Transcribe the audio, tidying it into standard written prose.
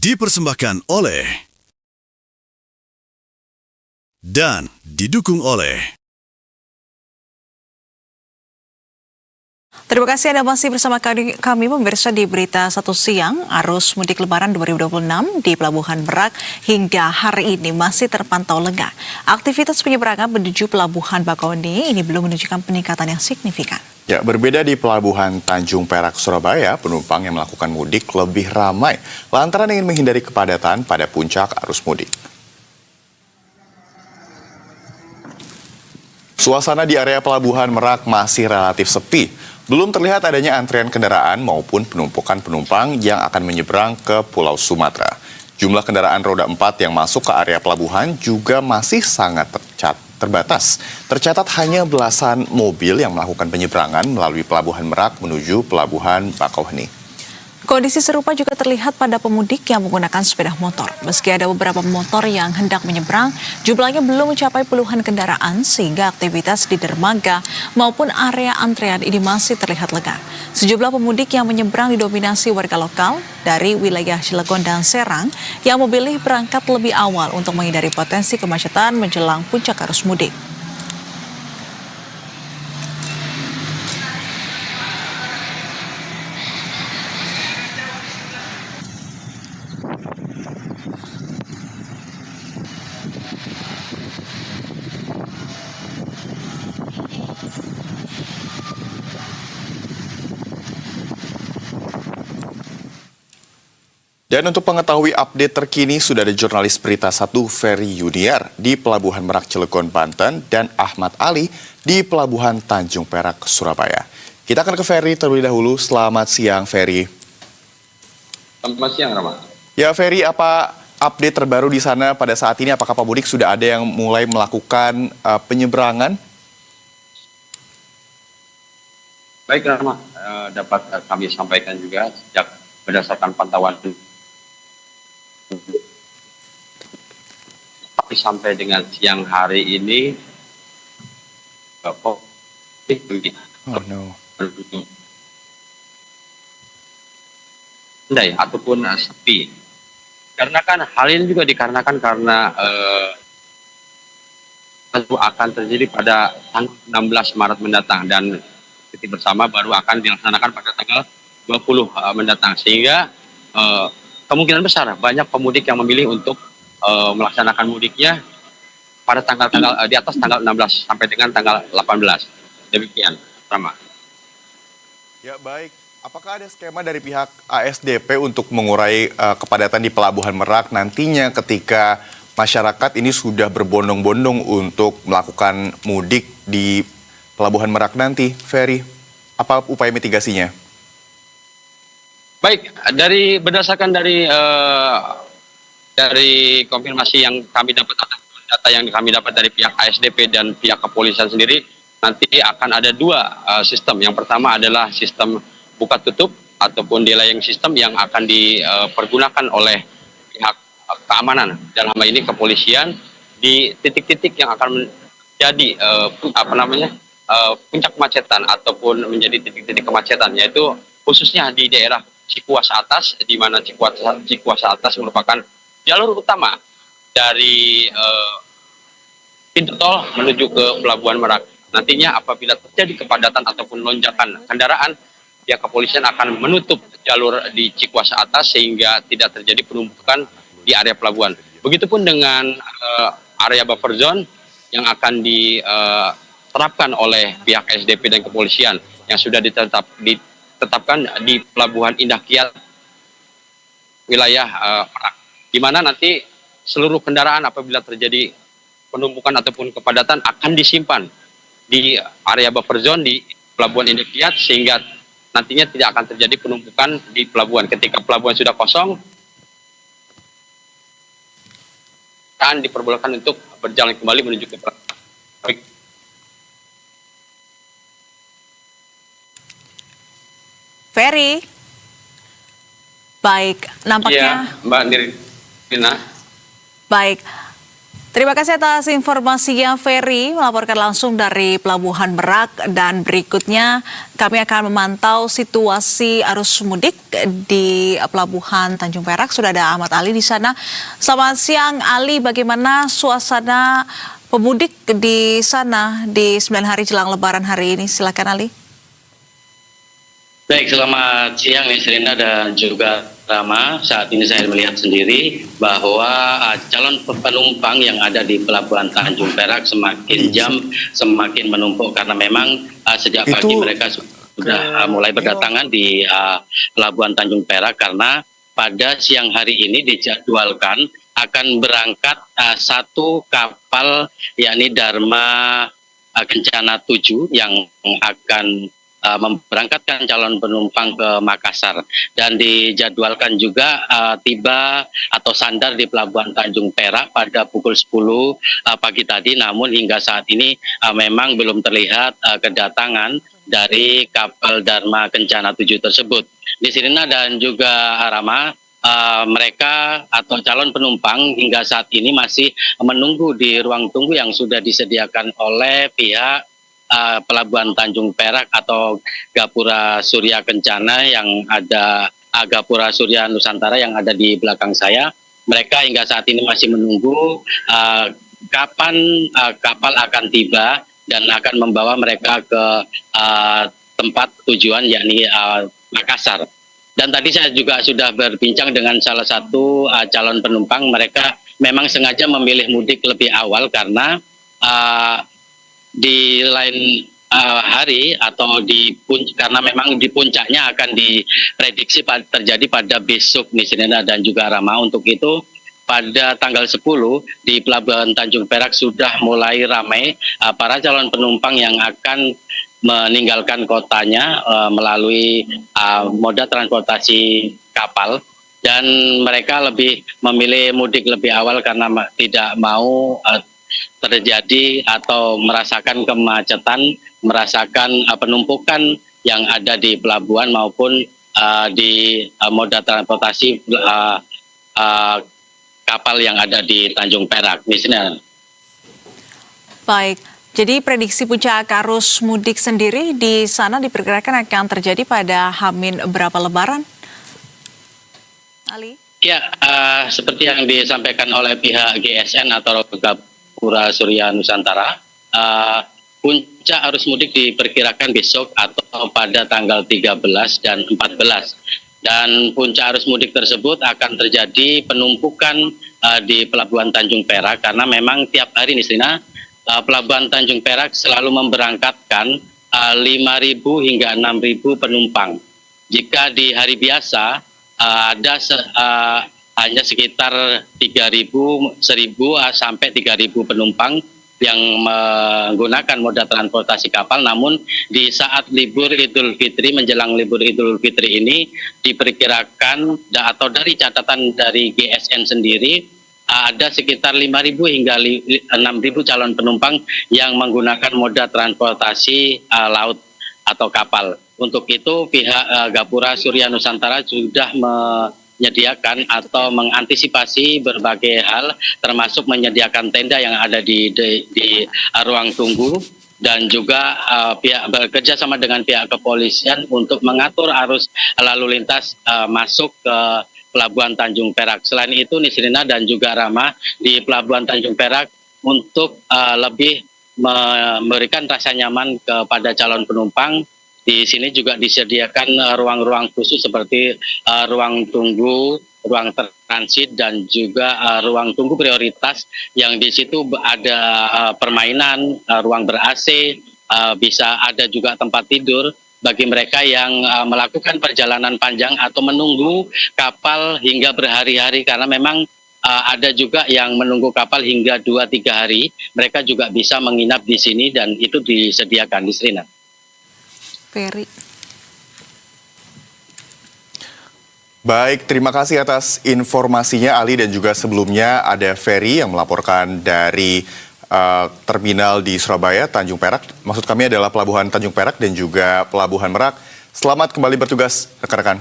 Dipersembahkan oleh dan didukung oleh. Terima kasih Anda masih bersama kami pemirsa di Berita Satu Siang. Arus mudik lebaran 2026 di Pelabuhan Merak hingga hari ini masih terpantau lengang. Aktivitas penyeberangan menuju Pelabuhan Bakauheni ini belum menunjukkan peningkatan yang signifikan. Ya, berbeda di Pelabuhan Tanjung Perak, Surabaya, penumpang yang melakukan mudik lebih ramai lantaran ingin menghindari kepadatan pada puncak arus mudik. Suasana di area Pelabuhan Merak masih relatif sepi. Belum terlihat adanya antrian kendaraan maupun penumpukan penumpang yang akan menyeberang ke Pulau Sumatera. Jumlah kendaraan roda 4 yang masuk ke area pelabuhan juga masih sangat terbatas. Tercatat hanya belasan mobil yang melakukan penyeberangan melalui Pelabuhan Merak menuju Pelabuhan Bakauheni. Kondisi serupa juga terlihat pada pemudik yang menggunakan sepeda motor. Meski ada beberapa motor yang hendak menyeberang, jumlahnya belum mencapai puluhan kendaraan sehingga aktivitas di dermaga maupun area antrean ini masih terlihat lengang. Sejumlah pemudik yang menyeberang didominasi warga lokal dari wilayah Cilegon dan Serang yang memilih berangkat lebih awal untuk menghindari potensi kemacetan menjelang puncak arus mudik. Dan untuk mengetahui update terkini, sudah ada jurnalis Berita Satu Ferry Yuniar di Pelabuhan Merak Cilegon, Banten, dan Ahmad Ali di Pelabuhan Tanjung Perak, Surabaya. Kita akan ke Ferry terlebih dahulu. Selamat siang, Ferry. Selamat siang, Rama. Ya, Ferry, apa update terbaru di sana pada saat ini? Apakah pemudik sudah ada yang mulai melakukan penyeberangan? Baik, Rama. Dapat kami sampaikan juga sejak berdasarkan pantauan tapi sampai dengan siang hari ini ataupun sepi. Karena kan hal ini juga dikarenakan karena itu akan terjadi pada tanggal 16 Maret mendatang dan cuti bersama baru akan dilaksanakan pada tanggal 20 mendatang, sehingga kemungkinan besar banyak pemudik yang memilih untuk melaksanakan mudiknya pada tanggal-tanggal di atas tanggal 16 sampai dengan tanggal 18. Demikian, Rama. Ya, baik. Apakah ada skema dari pihak ASDP untuk mengurai kepadatan di Pelabuhan Merak nantinya ketika masyarakat ini sudah berbondong-bondong untuk melakukan mudik di Pelabuhan Merak nanti, Ferry? Apa upaya mitigasinya? Baik, berdasarkan dari konfirmasi yang kami dapat atau data yang kami dapat dari pihak ASDP dan pihak kepolisian sendiri, nanti akan ada dua sistem. Yang pertama adalah sistem buka tutup ataupun delaying system yang akan dipergunakan oleh pihak keamanan, dalam hal ini kepolisian, di titik-titik yang akan menjadi puncak kemacetan ataupun menjadi titik-titik kemacetan, yaitu khususnya di daerah Cikuasa Atas, di mana Cikuasa Atas merupakan jalur utama dari pintu tol menuju ke Pelabuhan Merak. Nantinya apabila terjadi kepadatan ataupun lonjakan kendaraan, pihak kepolisian akan menutup jalur di Cikuasa Atas sehingga tidak terjadi penumpukan di area pelabuhan. Begitupun dengan area buffer zone yang akan diterapkan oleh pihak SDP dan kepolisian yang sudah ditetapkan di Pelabuhan Indah Kiat wilayah Merak, di mana nanti seluruh kendaraan apabila terjadi penumpukan ataupun kepadatan akan disimpan di area buffer zone di Pelabuhan Indah Kiat sehingga nantinya tidak akan terjadi penumpukan di pelabuhan. Ketika pelabuhan sudah kosong, akan diperbolehkan untuk berjalan kembali menuju ke pelabuhan. Ferry, baik, nampaknya. Ya, Mbak Nirina. Baik, Terima kasih atas informasinya, Ferry melaporkan langsung dari Pelabuhan Merak, dan berikutnya kami akan memantau situasi arus mudik di Pelabuhan Tanjung Perak. Sudah ada Ahmad Ali di sana. Selamat siang Ali, bagaimana suasana pemudik di sana di 9 hari jelang Lebaran hari ini? Silakan Ali. Baik, selamat siang Nisrina dan juga Rama. Saat ini saya melihat sendiri bahwa calon penumpang yang ada di Pelabuhan Tanjung Perak semakin jam semakin menumpuk karena memang sejak pagi mereka sudah mulai berdatangan di Pelabuhan Tanjung Perak karena pada siang hari ini dijadwalkan akan berangkat satu kapal yakni Dharma Kencana 7 yang akan memberangkatkan calon penumpang ke Makassar, dan dijadwalkan juga tiba atau sandar di Pelabuhan Tanjung Perak pada pukul 10 pagi tadi. Namun hingga saat ini memang belum terlihat kedatangan dari kapal Dharma Kencana 7 tersebut. Di Sirina dan juga Rama, mereka atau calon penumpang hingga saat ini masih menunggu di ruang tunggu yang sudah disediakan oleh pihak Pelabuhan Tanjung Perak atau Gapura Surya Kencana yang ada Gapura Surya Nusantara yang ada di belakang saya. Mereka hingga saat ini masih menunggu kapan kapal akan tiba dan akan membawa mereka ke tempat tujuan yakni Makassar. Dan tadi saya juga sudah berbincang dengan salah satu calon penumpang. Mereka memang sengaja memilih mudik lebih awal karena di lain hari atau karena memang di puncaknya akan diprediksi terjadi pada besok Nisrina dan juga Rama. Untuk itu pada tanggal 10 di Pelabuhan Tanjung Perak sudah mulai ramai para calon penumpang yang akan meninggalkan kotanya melalui moda transportasi kapal, dan mereka lebih memilih mudik lebih awal karena tidak mau terjadi atau merasakan kemacetan, merasakan penumpukan yang ada di pelabuhan maupun di moda transportasi kapal yang ada di Tanjung Perak. Misalnya. Baik, jadi prediksi puncak arus mudik sendiri di sana diperkirakan akan terjadi pada H- berapa Lebaran? Ali? Ya, seperti yang disampaikan oleh pihak GSN atau Gapura Surya Nusantara, puncak arus mudik diperkirakan besok atau pada tanggal 13 dan 14. Dan puncak arus mudik tersebut akan terjadi penumpukan di Pelabuhan Tanjung Perak karena memang tiap hari Nisrina Pelabuhan Tanjung Perak selalu memberangkatkan 5.000 hingga 6.000 penumpang. Jika di hari biasa ada hanya sekitar 1.000 sampai 3.000 penumpang yang menggunakan moda transportasi kapal. Namun di saat libur Idul Fitri, menjelang libur Idul Fitri ini diperkirakan atau dari catatan dari GSN sendiri ada sekitar 5.000 hingga 6.000 calon penumpang yang menggunakan moda transportasi laut atau kapal. Untuk itu pihak Gapura Surya Nusantara sudah menyediakan atau mengantisipasi berbagai hal, termasuk menyediakan tenda yang ada di ruang tunggu, dan juga pihak bekerja sama dengan pihak kepolisian untuk mengatur arus lalu lintas masuk ke Pelabuhan Tanjung Perak. Selain itu Nisrina dan juga Rama, di Pelabuhan Tanjung Perak untuk lebih memberikan rasa nyaman kepada calon penumpang, di sini juga disediakan ruang-ruang khusus seperti ruang tunggu, ruang transit, dan juga ruang tunggu prioritas yang di situ ada permainan, ruang ber-AC, bisa ada juga tempat tidur bagi mereka yang melakukan perjalanan panjang atau menunggu kapal hingga berhari-hari, karena memang ada juga yang menunggu kapal hingga 2-3 hari. Mereka juga bisa menginap di sini dan itu disediakan di Srina. Ferry. Baik, terima kasih atas informasinya Ali, dan juga sebelumnya ada Ferry yang melaporkan dari terminal di Surabaya, Tanjung Perak. Maksud kami adalah Pelabuhan Tanjung Perak dan juga Pelabuhan Merak. Selamat kembali bertugas rekan-rekan.